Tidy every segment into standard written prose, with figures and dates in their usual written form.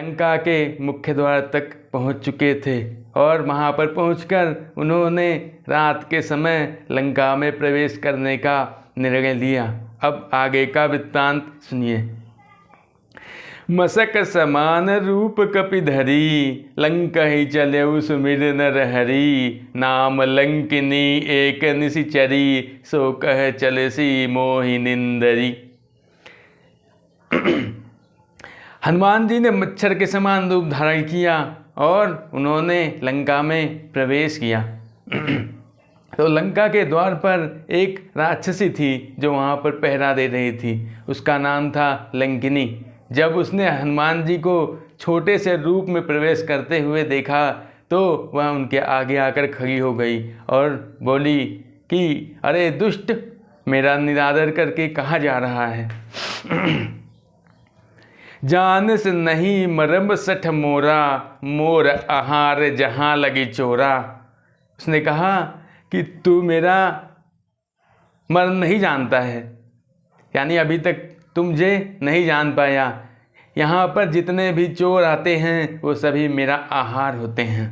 लंका के मुख्य द्वार तक पहुंच चुके थे और वहां पर पहुंचकर उन्होंने रात के समय लंका में प्रवेश करने का निर्णय लिया। अब आगे का वृत्तांत सुनिए। मसक समान रूप कपिधरी, लंकहि चलेउ सुमिर नर हरि। नाम लंकिनी एक निशिचरी, सो कह चलसी मोहि निंदरी। हनुमान जी ने मच्छर के समान रूप धारण किया और उन्होंने लंका में प्रवेश किया। तो लंका के द्वार पर एक राक्षसी थी जो वहाँ पर पहरा दे रही थी। उसका नाम था लंकिनी। जब उसने हनुमान जी को छोटे से रूप में प्रवेश करते हुए देखा तो वह उनके आगे आकर खड़ी हो गई और बोली कि अरे दुष्ट, मेरा निरादर करके कहाँ जा रहा है? जानस नहीं मरम सठ मोरा, मोर आहार जहाँ लगी चोरा। उसने कहा कि तू मेरा मर्म नहीं जानता है, यानी अभी तक तुम मुझे नहीं जान पाया। यहाँ पर जितने भी चोर आते हैं वो सभी मेरा आहार होते हैं।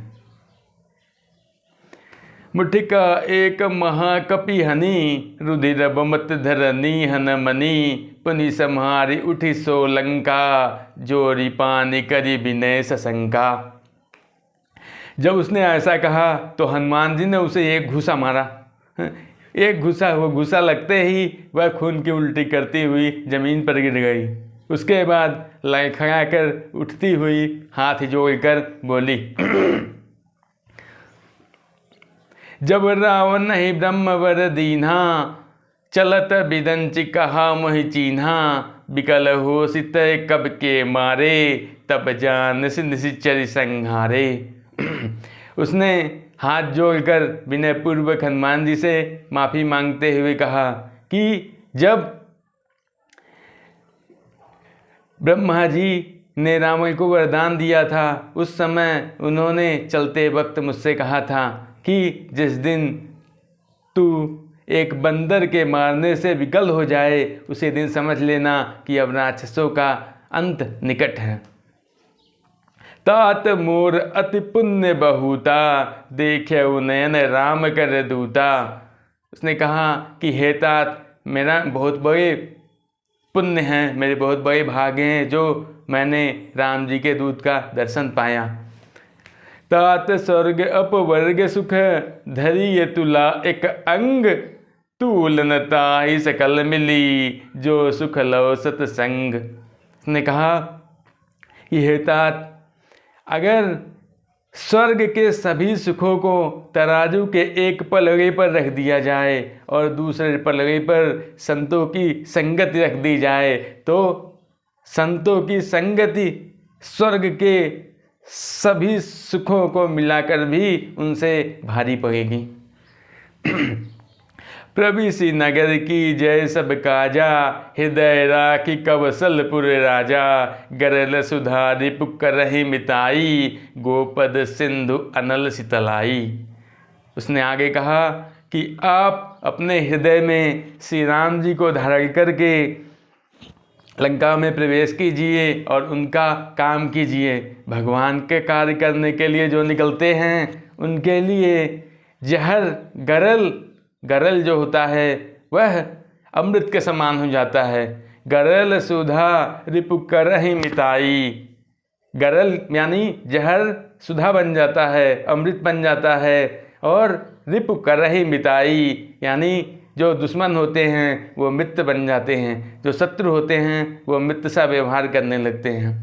मुठिका एक महाकपि हनि, रुधिर बमत धरनी हन मनी। पुनि सम्हारी उठी सो लंका, जोरी पानी करी विनय सशंका। जब उसने ऐसा कहा तो हनुमान जी ने उसे एक घूसा मारा। एक घूसा, वो घूसा लगते ही वह खून की उल्टी करती हुई जमीन पर गिर गई। उसके बाद लड़खड़ा कर उठती हुई हाथ जोड़कर बोली, जब रावण ही ब्रह्मवर दीन्हा, चलत बिदंच कहा मोहि चीन्हा। बिकल हो सित कब के मारे, तब जान निशिचर संहारे। उसने हाथ जोड़कर विनय पूर्वक हनुमान जी से माफ़ी मांगते हुए कहा कि जब ब्रह्मा जी ने रावण को वरदान दिया था उस समय उन्होंने चलते वक्त मुझसे कहा था कि जिस दिन तू एक बंदर के मारने से विकल हो जाए उसी दिन समझ लेना कि अब राक्षसों का अंत निकट है। तात मोर अति पुण्य बहुता, देखे नयन राम कर दूता। उसने कहा कि हे तात, मेरा बहुत बड़े पुण्य हैं, मेरे बहुत बड़े भाग्य हैं जो मैंने राम जी के दूत का दर्शन पाया। तात स्वर्ग अपवर्ग सुख, धरिय तुला एक अंग। तूलनता ही सकल मिली, जो सुख लो सतसंग। उसने कहा कि हे तात, अगर स्वर्ग के सभी सुखों को तराजू के एक पलड़े पर रख दिया जाए और दूसरे पलड़े पर संतों की संगति रख दी जाए तो संतों की संगति स्वर्ग के सभी सुखों को मिलाकर भी उनसे भारी पड़ेगी। प्रविशि नगर की जय सब काजा, हृदय राखी कवसलपुर राजा। गरल सुधा रिपुक करहि मिताई, गोपद सिंधु अनल सितलाई। उसने आगे कहा कि आप अपने हृदय में श्री राम जी को धारण करके लंका में प्रवेश कीजिए और उनका काम कीजिए। भगवान के कार्य करने के लिए जो निकलते हैं उनके लिए जहर गरल जो होता है वह अमृत के समान हो जाता है। गरल सुधा रिपु करहि मिताई। गरल यानी जहर सुधा बन जाता है, अमृत बन जाता है। और रिपु करहि मिताई यानी जो दुश्मन होते हैं वो मित्र बन जाते हैं, जो शत्रु होते हैं वो मित्र सा व्यवहार करने लगते हैं।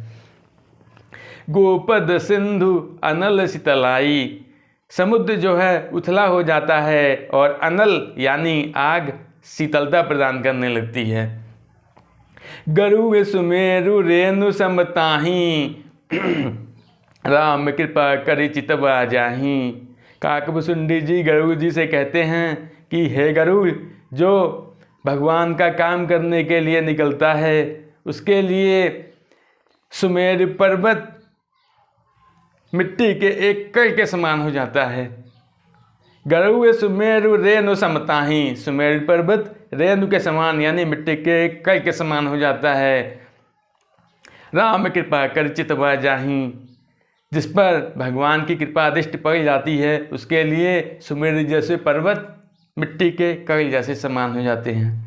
गोपद सिंधु अनल सितलाई। समुद्र जो है उथला हो जाता है और अनल यानी आग शीतलता प्रदान करने लगती है। गरुड़ सुमेरु रेणु समताही, राम कृपा करि चितवा जाही। काकभुसुंडी जी गरुड़ जी से कहते हैं कि हे गरुड़, जो भगवान का काम करने के लिए निकलता है उसके लिए सुमेरु पर्वत मिट्टी के एक कण के समान हो जाता है। गरुड़ सुमेरु रेणु समताही। सुमेरु पर्वत रेणु के समान यानी मिट्टी के एक कण के समान हो जाता है। राम कृपा कर चितवा जाहीं। जिस पर भगवान की कृपा दृष्टि पड़ जाती है उसके लिए सुमेरु जैसे पर्वत मिट्टी के कण जैसे समान हो जाते हैं।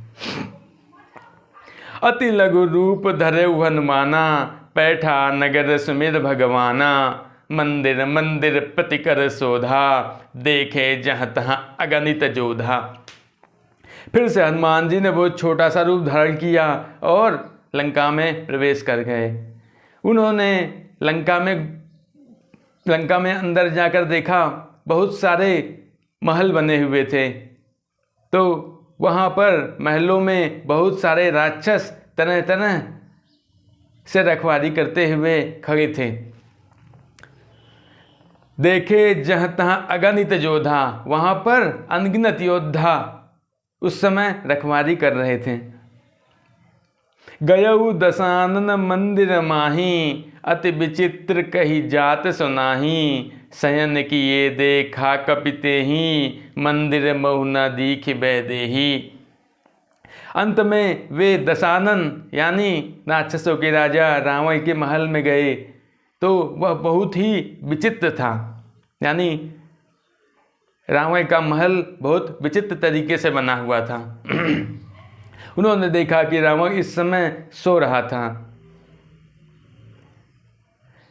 अति लघु रूप धरे हनुमाना, पैठा नगर सुमिर भगवाना। मंदिर मंदिर प्रतिकर शोधा, देखे जहाँ तहाँ अगणित जोधा। फिर से हनुमान जी ने वो छोटा सा रूप धारण किया और लंका में प्रवेश कर गए। उन्होंने लंका में अंदर जाकर देखा बहुत सारे महल बने हुए थे। तो वहाँ पर महलों में बहुत सारे राक्षस तरह तरह से रखवाली करते हुए खड़े थे। देखे जहाँ तहाँ अगणित योद्धा, वहाँ पर अनगिनत योद्धा उस समय रखवाली कर रहे थे। गयऊ दशानन मंदिर माही, अति विचित्र कही जात सुनाही। शयन किए देखा कपिते ही, मंदिर महु न दीख बैदेही। अंत में वे दशानन यानी राक्षसों के राजा रावण के महल में गए तो वह बहुत ही विचित्र था। यानी रावण का महल बहुत विचित्र तरीके से बना हुआ था। उन्होंने देखा कि रावण इस समय सो रहा था।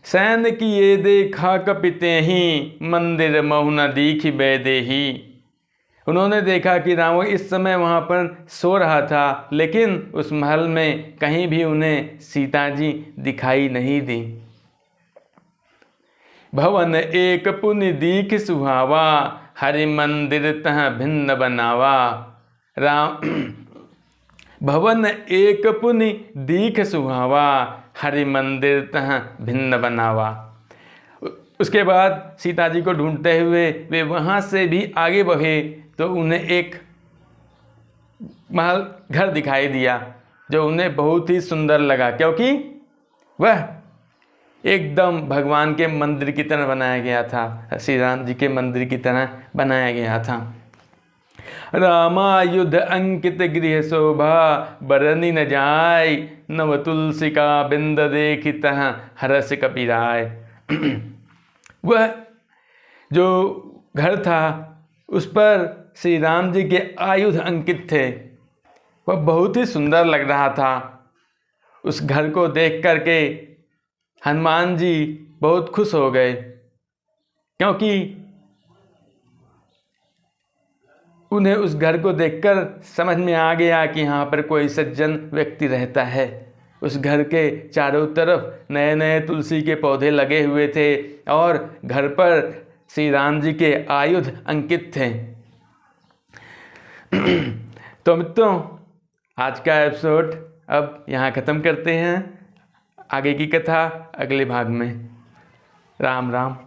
शयन किए देखा कपिते ही, मंदिर महु न दीख बैदेही। उन्होंने देखा कि रावण इस समय वहाँ पर सो रहा था, लेकिन उस महल में कहीं भी उन्हें सीता जी दिखाई नहीं दी। भवन एक पुनि दीख सुहावा, हरि मंदिर तह भिन्न बनावा। भवन एक पुनि दीख सुहावा, हरि मंदिर तह भिन्न बनावा। उसके बाद सीता जी को ढूंढते हुए वे वहाँ से भी आगे बढ़े तो उन्हें एक महल घर दिखाई दिया जो उन्हें बहुत ही सुंदर लगा, क्योंकि वह एकदम भगवान के मंदिर की तरह बनाया गया था, श्री राम जी के मंदिर की तरह बनाया गया था। रामायुध अंकित गृह शोभा, बरनी न जाय, नव तुलसी का बिंद देखित हरस कपिराय। वह जो घर था उस पर श्री राम जी के आयुध अंकित थे। वह बहुत ही सुंदर लग रहा था। उस घर को देख करके हनुमान जी बहुत खुश हो गए, क्योंकि उन्हें उस घर को देखकर समझ में आ गया कि यहाँ पर कोई सज्जन व्यक्ति रहता है। उस घर के चारों तरफ नए नए तुलसी के पौधे लगे हुए थे और घर पर श्री राम जी के आयुध अंकित थे। तो मित्रों, आज का एपिसोड अब यहाँ ख़त्म करते हैं। आगे की कथा अगले भाग में। राम राम।